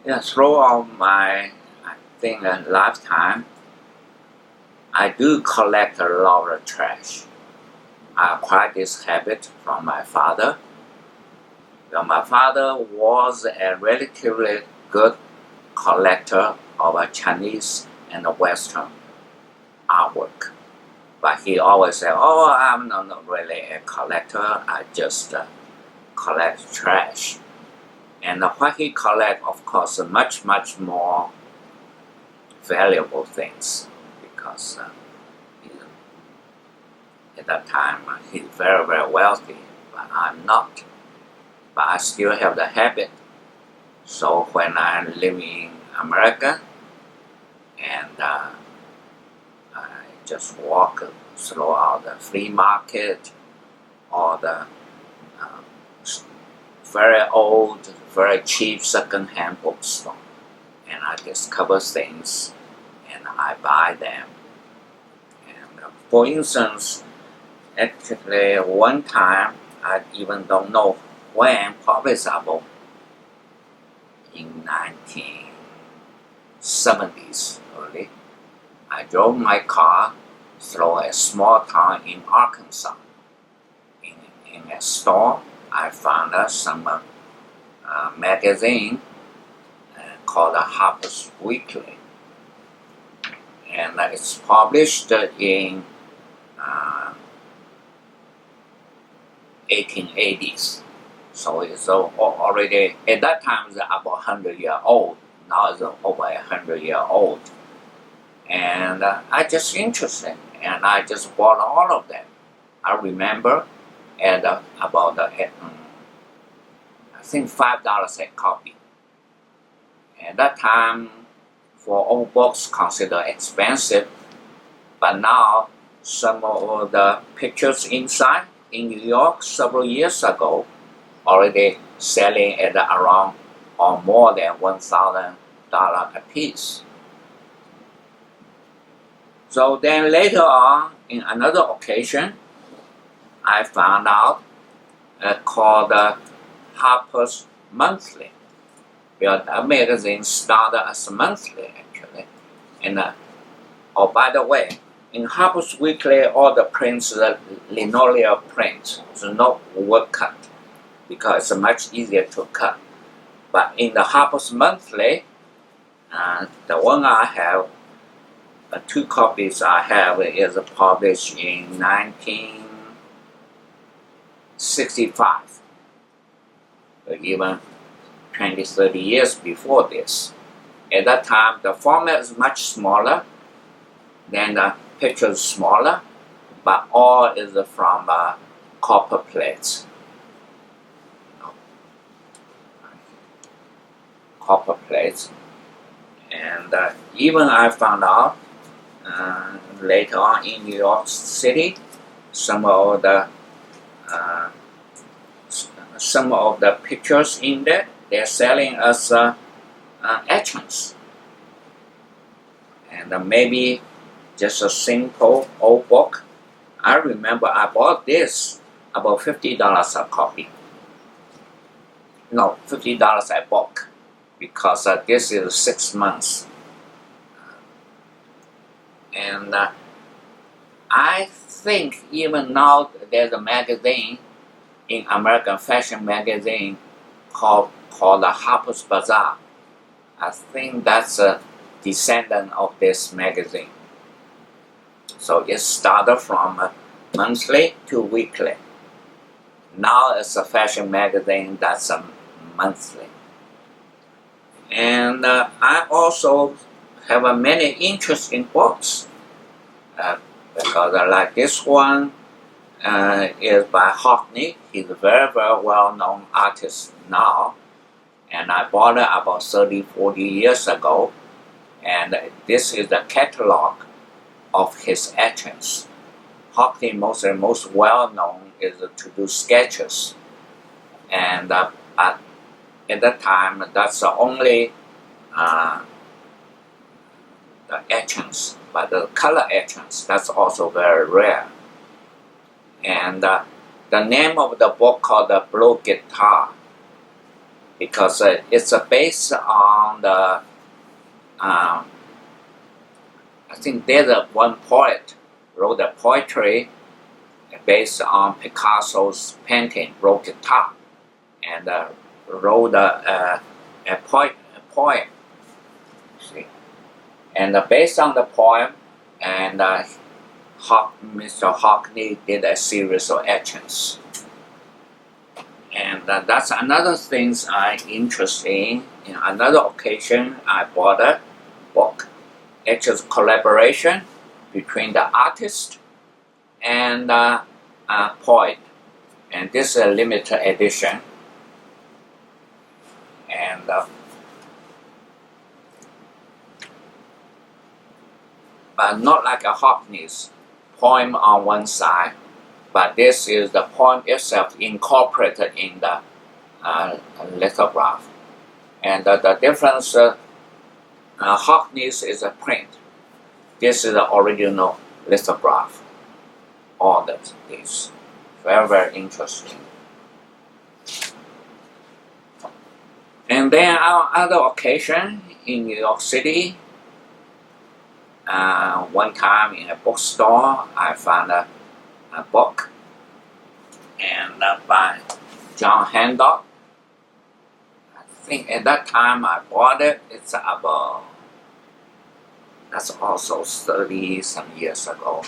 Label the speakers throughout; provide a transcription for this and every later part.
Speaker 1: Yeah, throughout my, I think, lifetime, I do collect a lot of trash. I acquired this habit from my father. Well, my father was a relatively good collector of Chinese and Western artwork. But he always said, "Oh, I'm not really a collector. I just collect trash." And what he collect, of course, much more valuable things because at that time he's very wealthy, but I'm not. But I still have the habit. So when I live in America and I just walk throughout the flea market or the uh, very old, very cheap second-hand bookstore, and I discover things and I buy them. And for instance, actually one time I even don't know when, probably about in 1970s early, I drove my car through a small town in Arkansas. In a store, I found some magazine called Harper's Weekly, and it's published in 1880s. So it's already, at that time, it's about 100-year old. Now it's over 100-year old. And I just interested, and I just bought all of them. I remember at about, I think $5 a copy. At that time, for old books, considered expensive. But now, some of the pictures inside in New York several years ago already selling at around or more than $1,000 a piece. So then later on, in another occasion, I found out called Harper's Monthly. Well, that magazine started as a monthly actually. And oh, by the way, in Harper's Weekly, all the prints are linoleum print, so no wood cut, because it's much easier to cut. But in the Harper's Monthly, the one I have, two copies I have is published in 1965, even 20, 30 years before this. At that time, the format is much smaller, then the picture is smaller, but all is from copper plates. Copper plates. And even I found out later on in New York City, some of the pictures in there, they're selling as etchings. And maybe just a simple old book. I remember I bought this about $50 a copy. No, $50 a book, because this is 6 months. And I think even now there's a magazine, in American fashion magazine, called the Harper's Bazaar. I think that's a descendant of this magazine. So it started from monthly to weekly. Now it's a fashion magazine that's a monthly. And I also have many interesting books because like this one is by Hockney. He's a very well-known artist now, and I bought it about 30-40 years ago, and this is the catalog of his etchings. Hockney most well-known is to do sketches, and at that time that's the only the etchings, but the color etchings, that's also very rare. And the name of the book called The Blue Guitar. because it's based on the I think there's one poet wrote a poetry based on Picasso's painting, wrote it up, and wrote a poem. See? And based on the poem, and Mr. Hockney did a series of etchings. And that's another thing I'm interested in. In another occasion, I bought a book. It's a collaboration between the artist and poet. And this is a limited edition. And but not like a Hockney's poem on one side, but this is the poem itself incorporated in the lithograph. And the difference, Hockney's is a print. This is the original lithograph. All this. Very, very interesting. And then on other occasion in New York City, one time in a bookstore, I found a book and by John Hancock. I think at that time I bought it. It's about, that's also 30 some years ago,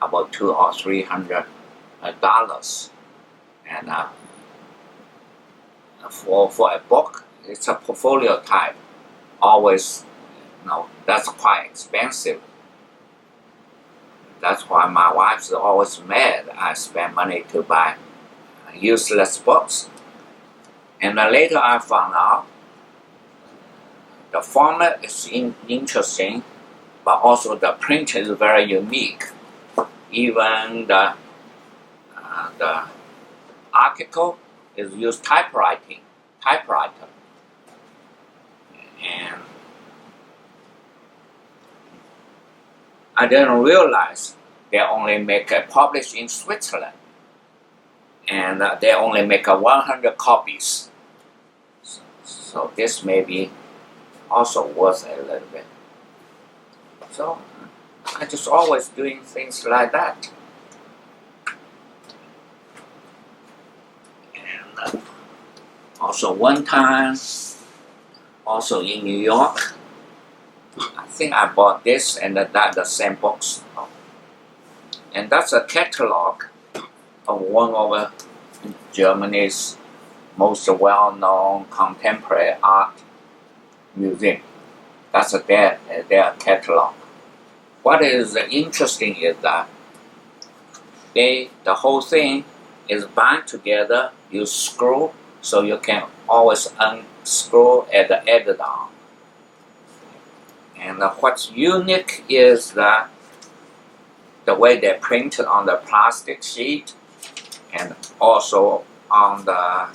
Speaker 1: about $200 or $300. And for a book, it's a portfolio type. Always, that's quite expensive. That's why my wife's always mad I spend money to buy useless books. And later I found out the format is interesting, but also the print is very unique. Even the article is used typewriter. And I didn't realize they only make a published in Switzerland, and they only make 100 copies. So this may be also worth a little bit. So I just always doing things like that. And also one time, also in New York, I think I bought this and that the same books. And that's a catalog of one of Germany's most well-known contemporary art museum. That's their catalog. What is interesting is that the whole thing is bound together. You screw, so you can always unscrew at the edge down. And what's unique is that the way they printed on the plastic sheet, and also on the,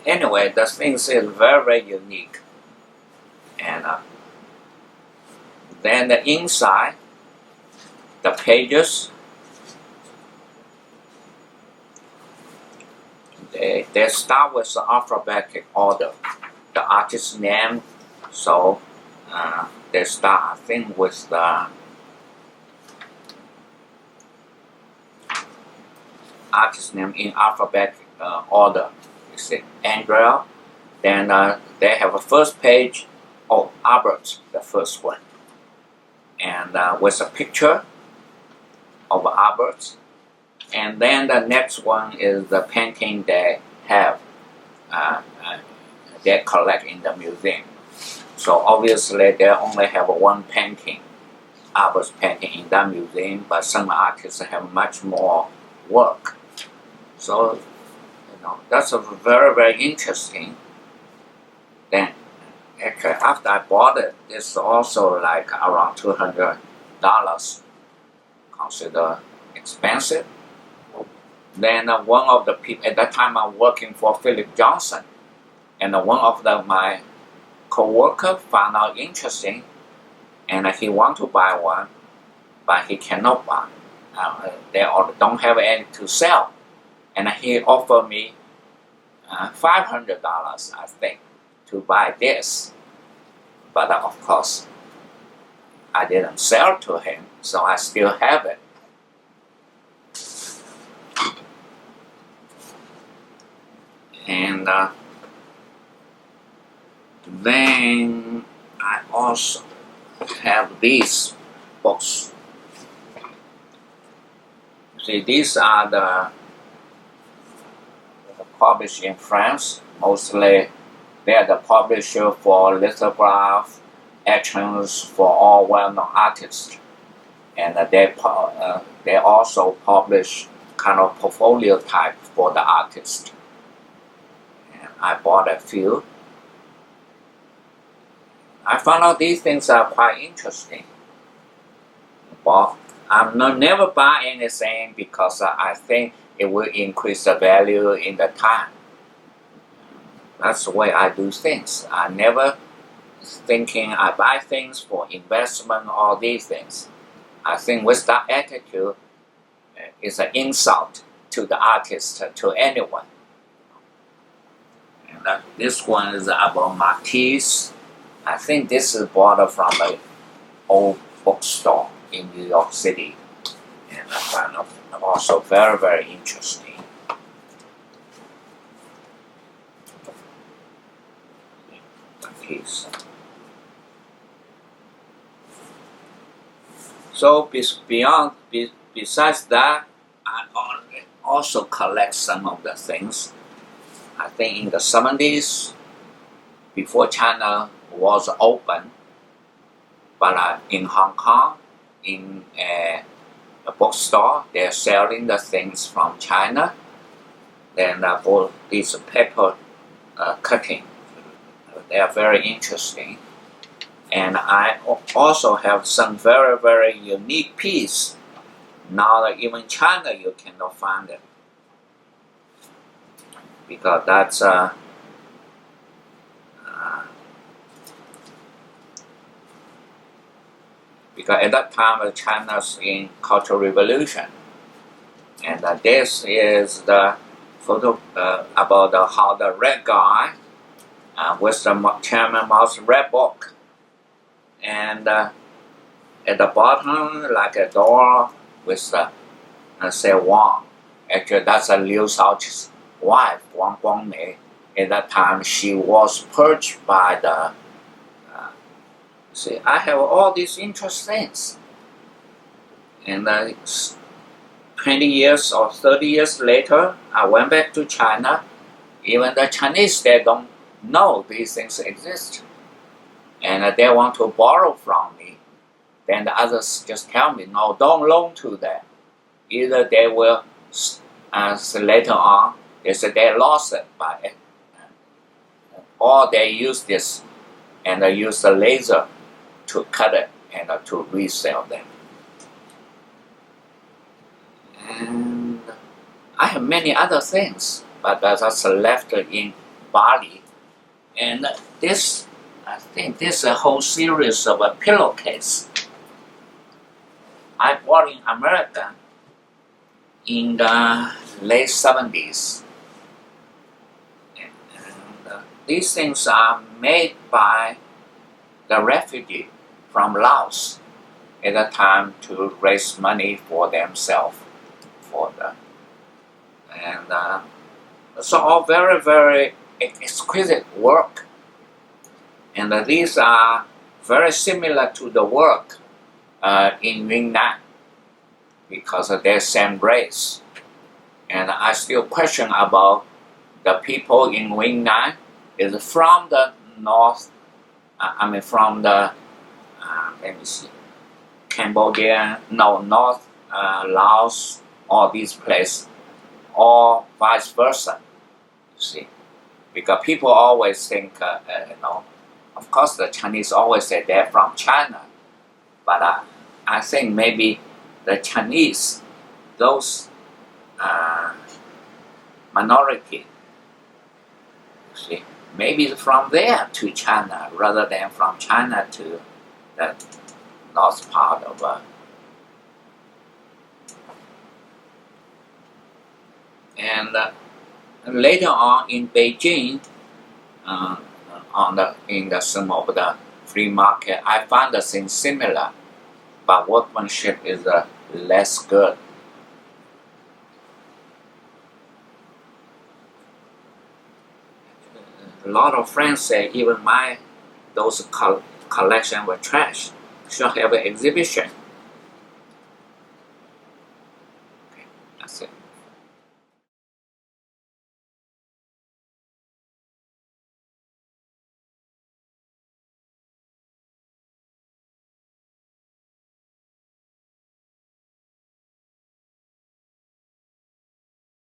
Speaker 1: anyway, the things is very, very unique. And then the inside, the pages, they start with the alphabetic order. The artist's name, so they start, I think, with the artist's name in alphabetic order. You see, Andrea, then they have a first page, Albert, the first one, and with a picture of Albert, and then the next one is the painting they have. They collect in the museum. So obviously they only have one painting, Albert's painting in that museum, but some artists have much more work. So, that's a very, very interesting. Then, actually, after I bought it, it's also like around $200, considered expensive. Then one of the people, at that time I'm working for Philip Johnson, and one of my co-worker found out interesting, and he want to buy one, but he cannot buy. They don't have any to sell, and he offered me $500, I think, to buy this. But of course, I didn't sell to him, so I still have it. And then I also have these books. See, these are the published in France. Mostly, they are the publisher for lithograph, etchings for all well-known artists, and they also publish kind of portfolio type for the artist. And I bought a few. I found out these things are quite interesting. But I'm never buy anything because I think it will increase the value in the time. That's the way I do things. I never thinking I buy things for investment or these things. I think with that attitude, it's an insult to the artist, to anyone. And this one is about Matisse. I think this is bought from an old bookstore in New York City, and I find it also very, very interesting. Matisse. So besides that, I also collect some of the things. I think in the 70s, before China was open, but in Hong Kong, in a bookstore, they're selling the things from China. Then for these paper cutting, they are very interesting. And I also have some very, very unique piece. Now even in China you cannot find it, because that's because at that time China's in Cultural Revolution, and this is the photo about how the red guy with the Chairman Mao's red book, and at the bottom like a door with say Wang. Actually, that's Liu Shaoqi's wife, Wang Guangmei. At that time, she was purged by the. See, I have all these interesting things, and 20 years or 30 years later, I went back to China. Even the Chinese, they don't know these things exist, and they want to borrow from me. Then the others just tell me, no, don't loan to them. Either they will, later on, they say they lost it by it, or they use this and they use the laser to cut it and to resell them. And I have many other things, but that's left in Bali. And this, I think this is a whole series of a pillowcase I bought in America in the late 70s. And these things are made by the refugee from Laos at the time to raise money for themselves. And so all very, very exquisite work. And these are very similar to the work in Yunnan, because of their same race. And I still question about the people in Yunnan is from the north, from the, let me see, Cambodia, no, North Laos, all these places, or vice versa, you see. Because people always think, of course the Chinese always say they're from China, but I think maybe the Chinese, those minority, you see, maybe from there to China rather than from China to the north part of And later on in Beijing, in some of the free market, I found the thing similar, but workmanship is less good. A lot of friends say even those collection were trash. Should have an exhibition.